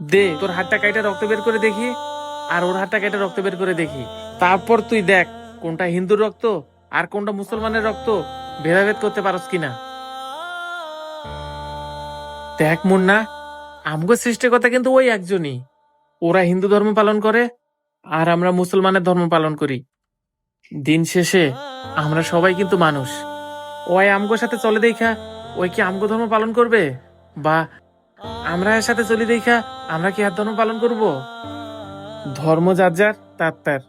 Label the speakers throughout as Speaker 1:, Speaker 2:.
Speaker 1: দে তোর হাতটা কাইটা রক্ত বের করে দেখি, আর ওর হাতটা কাইটা রক্ত বের করে দেখি। তারপর তুই দেখ কোনটা হিন্দুর রক্ত আর কোনটা মুসলমানের রক্ত ভেদাভেদ করতে পারস কিনা। দেখ মুন্না, আমগো সৃষ্টিকর্তা কিন্তু ওই একজনই। ওরা হিন্দু ধর্ম পালন করে আর আমরা মুসলমানের ধর্ম পালন করি। দিন শেষে আমরা সবাই কিন্তু মানুষ। ওই আমগোর সাথে চলে দেখা ওই কি আমগো ধর্ম পালন করবে, বা আমরা এর সাথে চলি দেখা আমরা কি আর ধর্ম পালন করব? ধর্ম যার যার তার তার,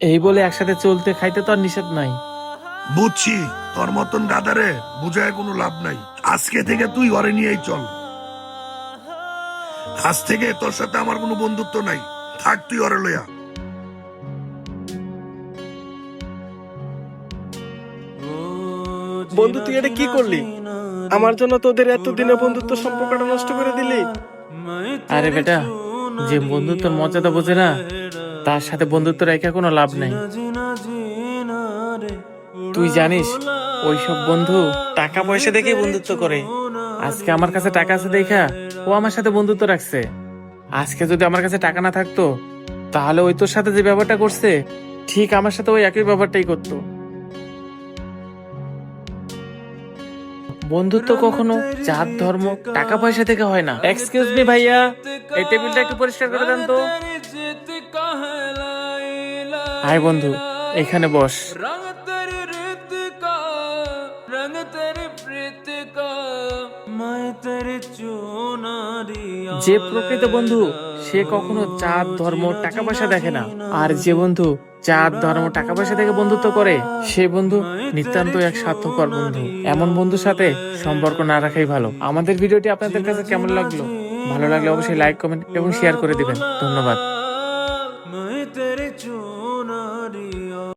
Speaker 1: এই বলে একসাথে চলতে খাইতে তো আর নিষেধ নাই।
Speaker 2: বুঝছি, তোর মতন গাদারে বুঝায় কোনো লাভ নাই। আজকে থেকে তুই ঘরে নিয়েই চল। আজ থেকে তোর সাথে আমার কোনো বন্ধুত্ব নাই, থাক তুই ঘরে লইয়া।
Speaker 3: বন্ধু তুই এটা কি করলি? আমার জন্য তোদের এতদিনের বন্ধুত্ব সম্পর্কটা নষ্ট করে দিলি।
Speaker 1: আরে বেটা, যে বন্ধুত্বের মর্যাদা বোঝে না তার সাথে বন্ধুত্ব রেখে কোনো লাভ নাই। তুই জানিস ওইসব বন্ধু টাকা পয়সা দেখেই বন্ধুত্ব করে। আজকে আমার কাছে টাকা আছে দেখা ও আমার সাথে বন্ধুত্ব রাখছে। আজকে যদি আমার কাছে টাকা না থাকতো তাহলে ওই তোর সাথে যে ব্যাপারটা করছে ঠিক আমার সাথে ওই একই ব্যাপারটাই করতো। বন্ধুত্ব কখনো জাত ধর্ম টাকা পয়সা থেকে হয় না। এক্সকিউজ মি ভাইয়া, এই টেবিলটা একটু পরিষ্কার করে দেন তো। আয় বন্ধু, এখানে বস। যে প্রকৃত বন্ধু সে কখনো জাত ধর্ম টাকা পয়সা দেখে না, আর যে বন্ধু জাত ধর্ম টাকা পয়সা থেকে বন্ধুত্ব করে সে বন্ধু নিতান্ত এক স্বার্থপর বন্ধু। এমন বন্ধুর সাথে সম্পর্ক না রাখাই ভালো। আমাদের ভিডিওটি আপনাদের কাছে কেমন লাগলো? ভালো লাগলে অবশ্যই লাইক, কমেন্ট এবং শেয়ার করে দিবেন। ধন্যবাদ।